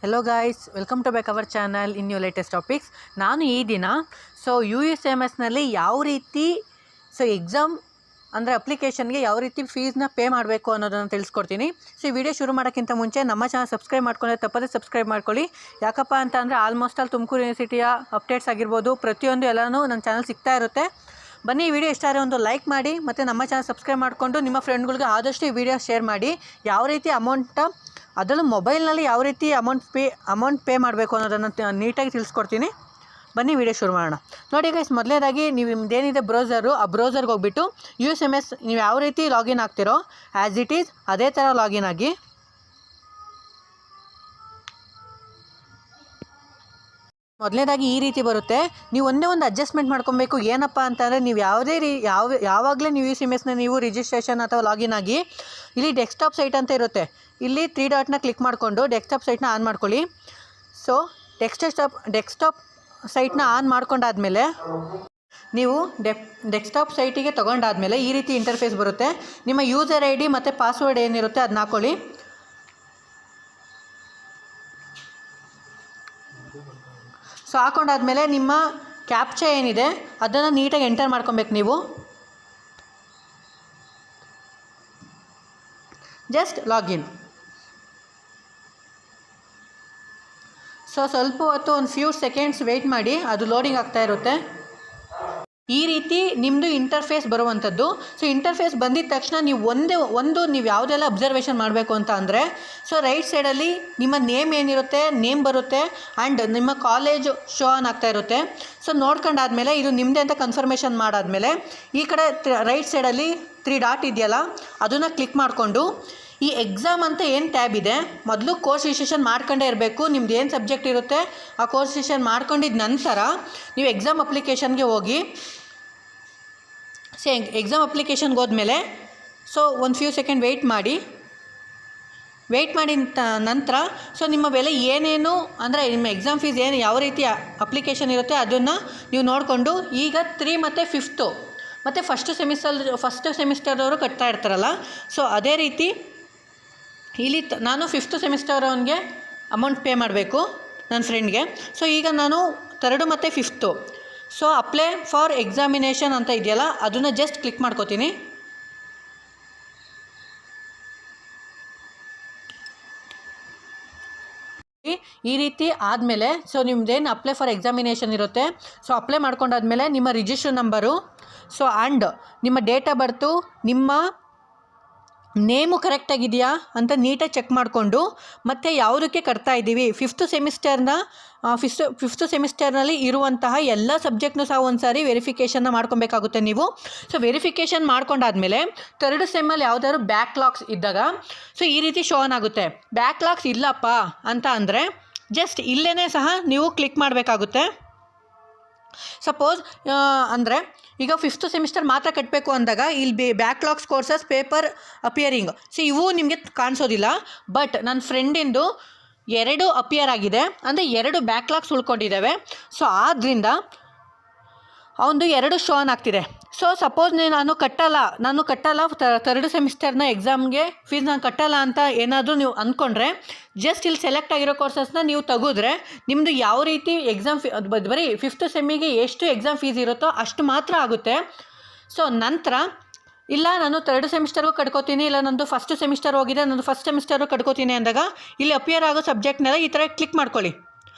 Hello guys, welcome to back our channel in new latest topics. ನಾನು ಈ ದಿನ USMSನಲ್ಲಿ ಯಾವ ರೀತಿ ಎಕ್ಸಾಮ್ ಅಂದರೆ ಅಪ್ಲಿಕೇಶನ್ಗೆ ಯಾವ ರೀತಿ ಫೀಸ್ನ ಪೇ ಮಾಡಬೇಕು ಅನ್ನೋದನ್ನು ತಿಳಿಸ್ಕೊಡ್ತೀನಿ. ಈ ವಿಡಿಯೋ ಶುರು ಮಾಡೋಕ್ಕಿಂತ ಮುಂಚೆ ನಮ್ಮ ಚಾನಲ್ ಸಬ್ಸ್ಕ್ರೈಬ್ ಮಾಡ್ಕೊಂಡ್ರೆ ತಪ್ಪದೇ ಸಬ್ಸ್ಕ್ರೈಬ್ ಮಾಡ್ಕೊಳ್ಳಿ. ಯಾಕಪ್ಪ ಅಂತ ಅಂದರೆ ಆಲ್ಮೋಸ್ಟ್ ಆಲ್ ತುಮಕೂರು ಯೂನಿವರ್ಸಿಟಿಯ ಅಪ್ಡೇಟ್ಸ್ ಆಗಿರ್ಬೋದು, ಪ್ರತಿಯೊಂದು ಎಲ್ಲನೂ ನನ್ನ ಚಾನಲ್ ಸಿಗ್ತಾ ಇರುತ್ತೆ. ಬನ್ನಿ, ಈ ವಿಡಿಯೋ ಇಷ್ಟ ಆದರೆ ಒಂದು ಲೈಕ್ ಮಾಡಿ ಮತ್ತು ನಮ್ಮ ಚಾನಲ್ ಸಬ್ಸ್ಕ್ರೈಬ್ ಮಾಡಿಕೊಂಡು ನಿಮ್ಮ ಫ್ರೆಂಡ್ಗಳಿಗೆ ಆದಷ್ಟು ಈ ವಿಡಿಯೋ ಶೇರ್ ಮಾಡಿ. ಯಾವ ರೀತಿ ಅದರಲ್ಲೂ ಮೊಬೈಲ್ನಲ್ಲಿ ಯಾವ ರೀತಿ ಅಮೌಂಟ್ ಪೇ ಮಾಡಬೇಕು ಅನ್ನೋದನ್ನು ನೀಟಾಗಿ ತಿಳಿಸ್ಕೊಡ್ತೀನಿ. ಬನ್ನಿ ವಿಡಿಯೋ ಶುರು ಮಾಡೋಣ. ನೋಡಿ ಗೈಸ್, ಮೊದಲನೇದಾಗಿ ನಿಮ್ಮದೇನಿದೆ ಬ್ರೌಸರು, ಆ ಬ್ರೌಸರ್ಗೆ ಹೋಗ್ಬಿಟ್ಟು USMS ನೀವು ಯಾವ ರೀತಿ ಲಾಗಿನ್ ಆಗ್ತಿರೋ ಆ್ಯಸ್ ಇಟ್ ಈಸ್ ಅದೇ ಥರ ಲಾಗಿನ್ ಆಗಿ. ಮೊದಲನೇದಾಗಿ ಈ ರೀತಿ ಬರುತ್ತೆ. ನೀವು ಒಂದೇ ಒಂದು ಅಡ್ಜಸ್ಟ್ಮೆಂಟ್ ಮಾಡ್ಕೊಬೇಕು. ಏನಪ್ಪ ಅಂತಂದರೆ, ನೀವು ಯಾವಾಗಲೇ ನೀವು USMSನ ನೀವು ರಿಜಿಸ್ಟ್ರೇಷನ್ ಅಥವಾ ಲಾಗಿನ್ ಆಗಿ ಇಲ್ಲಿ ಡೆಸ್ಕ್ಟಾಪ್ ಸೈಟ್ ಅಂತ ಇರುತ್ತೆ. ಇಲ್ಲಿ 3 ಡಾಟ್ನ ಕ್ಲಿಕ್ ಮಾಡಿಕೊಂಡು ಡೆಸ್ಕ್ಟಾಪ್ ಸೈಟ್ನ ಆನ್ ಮಾಡ್ಕೊಳ್ಳಿ. ಸೊ ಡೆಸ್ಕ್ಟಾಪ್ ಸೈಟ್ನ ಆನ್ ಮಾಡ್ಕೊಂಡಾದಮೇಲೆ ನೀವು ಡೆಸ್ಕ್ಟಾಪ್ ಸೈಟಿಗೆ ತೊಗೊಂಡಾದಮೇಲೆ ಈ ರೀತಿ ಇಂಟರ್ಫೇಸ್ ಬರುತ್ತೆ. ನಿಮ್ಮ ಯೂಸರ್ ID ಮತ್ತು ಪಾಸ್ವರ್ಡ್ ಏನಿರುತ್ತೆ ಅದನ್ನ ಹಾಕ್ಕೊಳ್ಳಿ. ಸೊ ಹಾಕೊಂಡಾದ್ಮೇಲೆ ನಿಮ್ಮ ಕ್ಯಾಪ್ಚಾ ಏನಿದೆ ಅದನ್ನು ನೀಟಾಗಿ ಎಂಟರ್ ಮಾಡ್ಕೊಬೇಕು. ನೀವು ಜಸ್ಟ್ ಲಾಗಿನ್. ಸ್ವಲ್ಪ ಹೊತ್ತು ಒಂದು ಫ್ಯೂ ಸೆಕೆಂಡ್ಸ್ ವೆಯ್ಟ್ ಮಾಡಿ, ಅದು ಲೋಡಿಂಗ್ ಆಗ್ತಾ ಇರುತ್ತೆ. ಈ ರೀತಿ ನಿಮ್ಮದು ಇಂಟರ್ಫೇಸ್ ಬರುವಂಥದ್ದು. ಇಂಟರ್ಫೇಸ್ ಬಂದಿದ ತಕ್ಷಣ ನೀವು ನೀವು ಯಾವುದೆಲ್ಲ ಅಬ್ಸರ್ವೇಷನ್ ಮಾಡಬೇಕು ಅಂತ ಅಂದರೆ, ರೈಟ್ ಸೈಡಲ್ಲಿ ನಿಮ್ಮ ನೇಮ್ ಏನಿರುತ್ತೆ ನೇಮ್ ಬರುತ್ತೆ ಆ್ಯಂಡ್ ನಿಮ್ಮ ಕಾಲೇಜು ಶೋ ಆನ್ ಆಗ್ತಾ ಇರುತ್ತೆ. ನೋಡ್ಕೊಂಡಾದ್ಮೇಲೆ ಇದು ನಿಮ್ಮದೇ ಅಂತ ಕನ್ಫರ್ಮೇಷನ್ ಮಾಡಾದಮೇಲೆ ಈ ಕಡೆ ರೈಟ್ ಸೈಡಲ್ಲಿ 3 ಡಾಟ್ ಇದೆಯಲ್ಲ ಅದನ್ನು ಕ್ಲಿಕ್ ಮಾಡಿಕೊಂಡು ಈ ಎಕ್ಸಾಮ್ ಅಂತ ಏನು ಟ್ಯಾಬ್ ಇದೆ, ಮೊದಲು ಕೋರ್ಸ್ ರಿಜಿಸ್ಟ್ರೇಷನ್ ಮಾಡ್ಕೊಂಡೇ ಇರಬೇಕು. ನಿಮ್ದು ಏನು ಸಬ್ಜೆಕ್ಟ್ ಇರುತ್ತೆ ಆ ಕೋರ್ಸ್ ರಿಜಿಸ್ಟ್ರೇಷನ್ ಮಾಡ್ಕೊಂಡಿದ್ದ ನಂತರ ನೀವು ಎಕ್ಸಾಮ್ ಅಪ್ಲಿಕೇಶನ್ಗೆ ಹೋಗಿ. ಎಕ್ಸಾಮ್ ಅಪ್ಲಿಕೇಶನ್ಗೆ ಹೋದ್ಮೇಲೆ ಒಂದು ಫ್ಯೂ ಸೆಕೆಂಡ್ ವೆಯ್ಟ್ ಮಾಡಿ ನಂತರ ನಿಮ್ಮ ಬೆಲೆ ಏನೇನು ಅಂದರೆ ನಿಮ್ಮ ಎಕ್ಸಾಮ್ ಫೀಸ್ ಯಾವ ರೀತಿ ಅಪ್ಲಿಕೇಶನ್ ಇರುತ್ತೆ ಅದನ್ನು ನೀವು ನೋಡಿಕೊಂಡು, ಈಗ 3 ಮತ್ತು 5th ಮತ್ತು ಫಸ್ಟ್ ಸೆಮಿಸ್ಟರ್ದವರು ಕಟ್ತಾ ಇರ್ತಾರಲ್ಲ, ಅದೇ ರೀತಿ ಇಲ್ಲಿ ನಾನು 5th ಸೆಮಿಸ್ಟರ್ ಅವನಿಗೆ ಅಮೌಂಟ್ ಪೇ ಮಾಡಬೇಕು, ನನ್ನ ಫ್ರೆಂಡ್ಗೆ. ಈಗ ನಾನು 3rd ಮತ್ತು 5th ಅಪ್ಲೈ ಫಾರ್ ಎಕ್ಸಾಮಿನೇಷನ್ ಅಂತ ಇದೆಯಲ್ಲ ಅದನ್ನು ಜಸ್ಟ್ ಕ್ಲಿಕ್ ಮಾಡ್ಕೋತೀನಿ. ಈ ರೀತಿ ಆದಮೇಲೆ ನಿಮ್ಮದೇನು ಅಪ್ಲೈ ಫಾರ್ ಎಕ್ಸಾಮಿನೇಷನ್ ಇರುತ್ತೆ, ಅಪ್ಲೈ ಮಾಡ್ಕೊಂಡಾದ್ಮೇಲೆ ನಿಮ್ಮ ರಿಜಿಸ್ಟರ್ ನಂಬರು ಆ್ಯಂಡ್ ನಿಮ್ಮ ಡೇಟ್ ಆಫ್ ಬರ್ತು, ನಿಮ್ಮ ನೇಮು ಕರೆಕ್ಟಾಗಿದೆಯಾ ಅಂತ ನೀಟಾಗಿ ಚೆಕ್ ಮಾಡಿಕೊಂಡು, ಮತ್ತು ಯಾವುದಕ್ಕೆ ಕಟ್ತಾ ಇದ್ದೀವಿ 5th ಸೆಮಿಸ್ಟರ್ನಲ್ಲಿ ಇರುವಂತಹ ಎಲ್ಲ ಸಬ್ಜೆಕ್ಟ್ನೂ ಸಹ ಒಂದು ಸಾರಿ ವೆರಿಫಿಕೇಷನ್ನ ಮಾಡ್ಕೊಬೇಕಾಗುತ್ತೆ ನೀವು. ವೆರಿಫಿಕೇಷನ್ ಮಾಡ್ಕೊಂಡಾದ್ಮೇಲೆ 3rd ಸೆಮ್ಮಲ್ಲಿ ಯಾವುದಾದ್ರು ಬ್ಯಾಕ್ಲಾಗ್ಸ್ ಇದ್ದಾಗ ಈ ರೀತಿ ಶೋ ಆನ್ ಆಗುತ್ತೆ. ಬ್ಯಾಕ್ಲಾಗ್ಸ್ ಇಲ್ಲಪ್ಪ ಅಂತ ಅಂದರೆ ಜಸ್ಟ್ ಇಲ್ಲೇ ಸಹ ನೀವು ಕ್ಲಿಕ್ ಮಾಡಬೇಕಾಗುತ್ತೆ. ಸಪೋಸ್ ಅಂದರೆ ಈಗ 5th ಸೆಮಿಸ್ಟರ್ ಮಾತ್ರ ಕಟ್ಟಬೇಕು ಅಂದಾಗ ಇಲ್ಲಿ ಬ್ಯಾಕ್ಲಾಗ್ಸ್ ಕೋರ್ಸಸ್ ಪೇಪರ್ ಅಪಿಯರಿಂಗ್ ಇವು ನಿಮಗೆ ಕಾಣಿಸೋದಿಲ್ಲ. ಬಟ್ ನನ್ನ ಫ್ರೆಂಡಿಂದು 2 ಅಪಿಯರ್ ಆಗಿದೆ, ಅಂದರೆ 2 ಬ್ಯಾಕ್ಲಾಗ್ಸ್ ಉಳ್ಕೊಂಡಿದ್ದಾವೆ. ಆದ್ದರಿಂದ ಅವನು 2 ಶೋ ಆನ್ ಆಗ್ತಿದೆ. ಸಪೋಸ್ ನಾನು ಕಟ್ಟಲ್ಲ 3rd ಸೆಮಿಸ್ಟರ್ನ ಎಕ್ಸಾಮ್ಗೆ ಫೀಸ್ ನಾನು ಕಟ್ಟಲ್ಲ ಅಂತ ಏನಾದರೂ ನೀವು ಅಂದ್ಕೊಂಡ್ರೆ, ಜಸ್ಟ್ ಇಲ್ಲಿ ಸೆಲೆಕ್ಟ್ ಆಗಿರೋ ಕೋರ್ಸಸ್ನ ನೀವು ತೆಗೆದ್ರೆ ನಿಮ್ಮದು ಯಾವ ರೀತಿ ಎಕ್ಸಾಮ್ ಬರೀ 5th ಸೆಮ್ಮಿಗೆ ಎಷ್ಟು ಎಕ್ಸಾಮ್ ಫೀಸ್ ಇರುತ್ತೋ ಅಷ್ಟು ಮಾತ್ರ ಆಗುತ್ತೆ. ನಂತರ ಇಲ್ಲ ನಾನು 3rd ಸೆಮಿಸ್ಟರ್ಗೂ ಕಟ್ಕೋತೀನಿ, ಇಲ್ಲ ನಂದು 1st ಸೆಮಿಸ್ಟರ್ ಹೋಗಿದೆ ನಂದು 1st ಸೆಮಿಸ್ಟರ್ಗೂ ಕಟ್ಕೋತೀನಿ ಅಂದಾಗ ಇಲ್ಲಿ ಅಪಿಯರ್ ಆಗೋ ಸಬ್ಜೆಕ್ಟ್ನೆಲ್ಲ ಈ ಥರ ಕ್ಲಿಕ್ ಮಾಡ್ಕೊಳ್ಳಿ.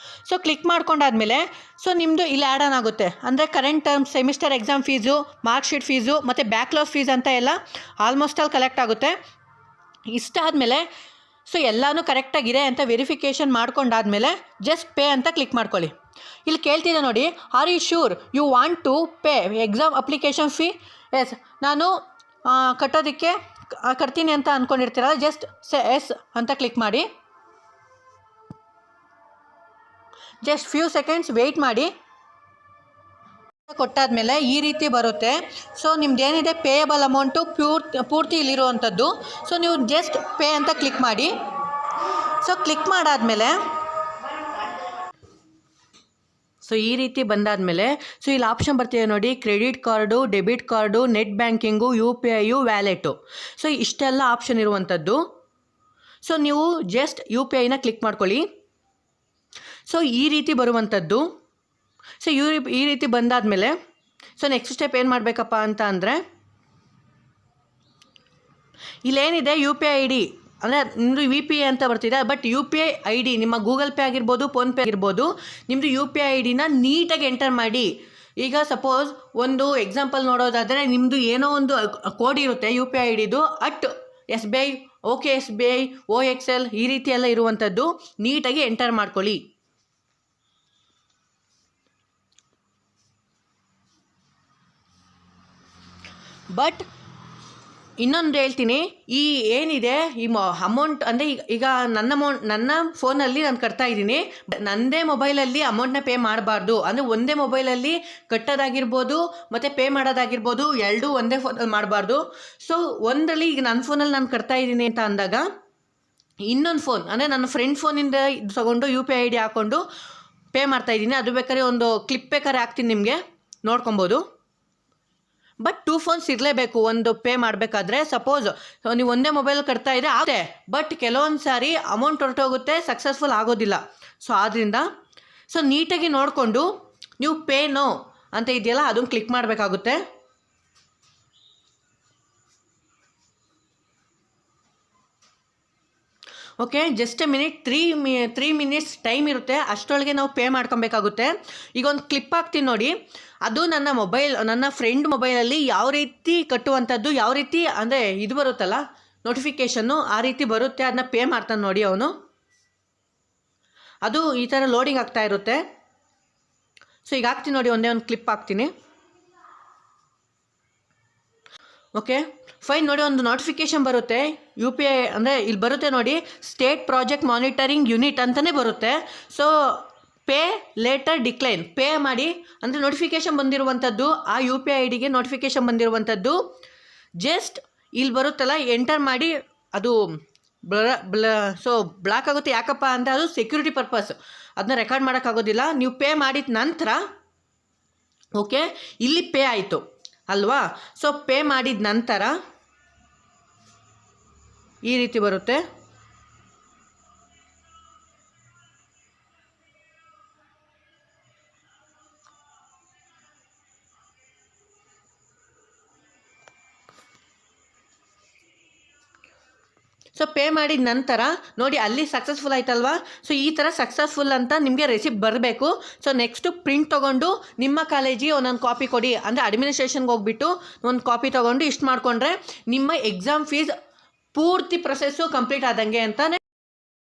ಕ್ಲಿಕ್ ಮಾಡ್ಕೊಂಡಾದ್ಮೇಲೆ ನಿಮ್ಮದು ಇಲ್ಲಿ ಆ್ಯಡ್ ಆನ್ ಆಗುತ್ತೆ. ಅಂದರೆ current term semester exam fees, marksheet fees ಮತ್ತು ಬ್ಯಾಕ್ಲಾಗ್ ಫೀಸ್ ಅಂತ ಎಲ್ಲ ಆಲ್ಮೋಸ್ಟ್ ಆಲ್ ಕಲೆಕ್ಟ್ ಆಗುತ್ತೆ. ಇಷ್ಟ ಆದಮೇಲೆ ಎಲ್ಲನೂ ಕರೆಕ್ಟಾಗಿದೆ ಅಂತ ವೆರಿಫಿಕೇಷನ್ ಮಾಡ್ಕೊಂಡಾದ್ಮೇಲೆ ಜಸ್ಟ್ ಪೇ ಅಂತ ಕ್ಲಿಕ್ ಮಾಡ್ಕೊಳ್ಳಿ. ಇಲ್ಲಿ ಕೇಳ್ತಿದೆ ನೋಡಿ, are you sure you want to pay exam application fee? Yes, ನಾನು ಕಟ್ಟೋದಕ್ಕೆ ಕಟ್ತೀನಿ ಅಂತ ಅಂದ್ಕೊಂಡಿರ್ತೀರಲ್ಲ, ಜಸ್ಟ್ ಎಸ್ ಅಂತ ಕ್ಲಿಕ್ ಮಾಡಿ. ಜಸ್ಟ್ ಫ್ಯೂ ಸೆಕೆಂಡ್ಸ್ ವೆಯ್ಟ್ ಮಾಡಿ. ಕೊಟ್ಟಾದಮೇಲೆ ಈ ರೀತಿ ಬರುತ್ತೆ. ನಿಮ್ಮದೇನಿದೆ ಪೇಯಬಲ್ ಅಮೌಂಟು ಪೂರ್ತಿ ಇಲ್ಲಿರುವಂಥದ್ದು. ನೀವು ಜಸ್ಟ್ ಪೇ ಅಂತ ಕ್ಲಿಕ್ ಮಾಡಿ. ಕ್ಲಿಕ್ ಮಾಡಾದಮೇಲೆ ಈ ರೀತಿ ಬಂದಾದಮೇಲೆ ಇಲ್ಲಿ ಆಪ್ಷನ್ ಬರ್ತಿದೆ ನೋಡಿ, credit card, debit card, net banking, UPI, wallet. ಇಷ್ಟೆಲ್ಲ ಆಪ್ಷನ್ ಇರುವಂಥದ್ದು. ನೀವು ಜಸ್ಟ್ UPIನ ಕ್ಲಿಕ್ ಮಾಡ್ಕೊಳ್ಳಿ. ಸೊ ಈ ರೀತಿ ಬರುವಂಥದ್ದು. ಸೊ ಈ ರೀತಿ ಬಂದಾದಮೇಲೆ ಸೊ ನೆಕ್ಸ್ಟ್ ಸ್ಟೆಪ್ ಏನು ಮಾಡಬೇಕಪ್ಪ ಅಂತ ಅಂದರೆ, ಇಲ್ಲೇನಿದೆ ಯು ಪಿ ಐ ID ಅಂದರೆ ನಿಮ್ಮದು VPA ಅಂತ ಬರ್ತಿದೆ, ಬಟ್ UPI ID ನಿಮ್ಮ ಗೂಗಲ್ ಪೇ ಆಗಿರ್ಬೋದು, ಫೋನ್ಪೇ ಆಗಿರ್ಬೋದು, ನಿಮ್ಮದು UPI IDನ ನೀಟಾಗಿ ಎಂಟರ್ ಮಾಡಿ. ಈಗ ಸಪೋಸ್ ಒಂದು ಎಕ್ಸಾಂಪಲ್ ನೋಡೋದಾದರೆ, ನಿಮ್ಮದು ಏನೋ ಒಂದು ಕೋಡ್ ಇರುತ್ತೆ UPI IDದು @SBI, OKSBI, OXL ಈ ರೀತಿ ಎಲ್ಲ ಇರುವಂಥದ್ದು ನೀಟಾಗಿ ಎಂಟರ್ ಮಾಡ್ಕೊಳ್ಳಿ. ಬಟ್ ಇನ್ನೊಂದು ಹೇಳ್ತೀನಿ, ಈ ಏನಿದೆ ಈ ಅಮೌಂಟ್ ಅಂದರೆ ಈಗ ನನ್ನ ಫೋನಲ್ಲಿ ನಾನು ಕಟ್ತಾ ಇದ್ದೀನಿ, ನನ್ನದೇ ಮೊಬೈಲಲ್ಲಿ ಅಮೌಂಟ್ನ ಪೇ ಮಾಡಬಾರ್ದು. ಅಂದರೆ ಒಂದೇ ಮೊಬೈಲಲ್ಲಿ ಕಟ್ಟೋದಾಗಿರ್ಬೋದು ಮತ್ತು ಪೇ ಮಾಡೋದಾಗಿರ್ಬೋದು, ಎರಡೂ ಒಂದೇ ಫೋನಲ್ಲಿ ಮಾಡಬಾರ್ದು. ಸೊ ಒಂದರಲ್ಲಿ ಈಗ ನನ್ನ ಫೋನಲ್ಲಿ ನಾನು ಕಟ್ತಾ ಇದ್ದೀನಿ ಅಂತ ಅಂದಾಗ, ಇನ್ನೊಂದು ಫೋನ್ ಅಂದರೆ ನನ್ನ ಫ್ರೆಂಡ್ ಫೋನಿಂದ ತೊಗೊಂಡು UPI ID ಹಾಕ್ಕೊಂಡು ಪೇ ಮಾಡ್ತಾಯಿದ್ದೀನಿ. ಅದು ಬೇಕಾದ್ರೆ ಒಂದು ಕ್ಲಿಪ್ ಬೇಕಾದ್ರೆ ಹಾಕ್ತೀನಿ, ನಿಮಗೆ ನೋಡ್ಕೊಬೋದು. ಬಟ್ 2 ಫೋನ್ಸ್ ಇರಲೇಬೇಕು ಒಂದು ಪೇ ಮಾಡಬೇಕಾದ್ರೆ. ಸಪೋಸ್ ನೀವು ಒಂದೇ ಮೊಬೈಲ್ ಕಟ್ತಾ ಇದ್ದರೆ ಆಗುತ್ತೆ, ಬಟ್ ಕೆಲವೊಂದು ಸಾರಿ ಅಮೌಂಟ್ ಹೊರಟೋಗುತ್ತೆ, ಸಕ್ಸಸ್ಫುಲ್ ಆಗೋದಿಲ್ಲ. ಸೊ ಆದ್ದರಿಂದ ನೀಟಾಗಿ ನೋಡಿಕೊಂಡು ನೀವು ಪೇ ನೋ ಅಂತ ಇದೆಯಲ್ಲ ಅದನ್ನು ಕ್ಲಿಕ್ ಮಾಡಬೇಕಾಗುತ್ತೆ. Okay, just A minute, 3 minutes time ಇರುತ್ತೆ, ಅಷ್ಟರೊಳಗೆ ನಾವು ಪೇ ಮಾಡ್ಕೊಬೇಕಾಗುತ್ತೆ. ಈಗ ಒಂದು ಕ್ಲಿಪ್ ಹಾಕ್ತೀನಿ ನೋಡಿ, ಅದು ನನ್ನ ಫ್ರೆಂಡ್ ಮೊಬೈಲಲ್ಲಿ ಯಾವ ರೀತಿ ಕಟ್ಟುವಂಥದ್ದು, ಯಾವ ರೀತಿ ಅಂದರೆ ಇದು ಬರುತ್ತಲ್ಲ ನೋಟಿಫಿಕೇಷನ್ನು, ಆ ರೀತಿ ಬರುತ್ತೆ, ಅದನ್ನ ಪೇ ಮಾಡ್ತಾನೆ ನೋಡಿ ಅವನು. ಅದು ಈ ಥರ ಲೋಡಿಂಗ್ ಆಗ್ತಾ ಇರುತ್ತೆ. ಸೊ ಈಗ ಹಾಕ್ತೀನಿ ನೋಡಿ, ಒಂದೇ ಒಂದು ಕ್ಲಿಪ್ ಹಾಕ್ತೀನಿ. ಓಕೆ ಫೈನ್, ನೋಡಿ ಒಂದು ನೋಟಿಫಿಕೇಷನ್ ಬರುತ್ತೆ UPI ಅಂದರೆ ಇಲ್ಲಿ ಬರುತ್ತೆ ನೋಡಿ, ಸ್ಟೇಟ್ ಪ್ರಾಜೆಕ್ಟ್ ಮಾನಿಟರಿಂಗ್ ಯೂನಿಟ್ ಅಂತಲೇ ಬರುತ್ತೆ. So pay litre decline, pay ಮಾಡಿ ಅಂದರೆ ನೋಟಿಫಿಕೇಷನ್ ಬಂದಿರುವಂಥದ್ದು, ಆ UPI IDಗೆ ನೋಟಿಫಿಕೇಷನ್ ಬಂದಿರುವಂಥದ್ದು ಜಸ್ಟ್ ಇಲ್ಲಿ ಬರುತ್ತಲ್ಲ ಎಂಟರ್ ಮಾಡಿ. ಅದು ಸೊ ಬ್ಲಾಕ್ ಆಗುತ್ತೆ. ಯಾಕಪ್ಪ ಅಂದರೆ ಅದು ಸೆಕ್ಯೂರಿಟಿ ಪರ್ಪಸ್, ಅದನ್ನ ರೆಕಾರ್ಡ್ ಮಾಡೋಕ್ಕಾಗೋದಿಲ್ಲ. ನೀವು ಪೇ ಮಾಡಿದ ನಂತರ ಓಕೆ ಇಲ್ಲಿ ಪೇ ಆಯಿತು ಅಲ್ವಾ. ಸೊ ಪೇ ಮಾಡಿದ ನಂತರ ಈ ರೀತಿ ಬರುತ್ತೆ. ಸೊ ಪೇ ಮಾಡಿದ ನಂತರ ನೋಡಿ ಅಲ್ಲಿ ಸಕ್ಸಸ್ಫುಲ್ ಆಯ್ತಲ್ವಾ. ಸೊ ಈ ಥರ ಸಕ್ಸಸ್ಫುಲ್ ಅಂತ ನಿಮಗೆ ರೆಸಿಪ್ಟ್ ಬರಬೇಕು. ಸೊ ನೆಕ್ಸ್ಟು ಪ್ರಿಂಟ್ ತೊಗೊಂಡು ನಿಮ್ಮ ಕಾಲೇಜಿಗೆ ಒಂದೊಂದು ಕಾಪಿ ಕೊಡಿ, ಅಂದರೆ ಅಡ್ಮಿನಿಸ್ಟ್ರೇಷನ್ಗೆ ಹೋಗ್ಬಿಟ್ಟು ಒಂದು ಕಾಪಿ ತೊಗೊಂಡು ಇಷ್ಟು ಮಾಡಿಕೊಂಡ್ರೆ ನಿಮ್ಮ ಎಕ್ಸಾಮ್ ಫೀಸ್ ಪೂರ್ತಿ ಪ್ರೊಸೆಸ್ಸು ಕಂಪ್ಲೀಟ್ ಆದಂಗೆ ಅಂತಲೇ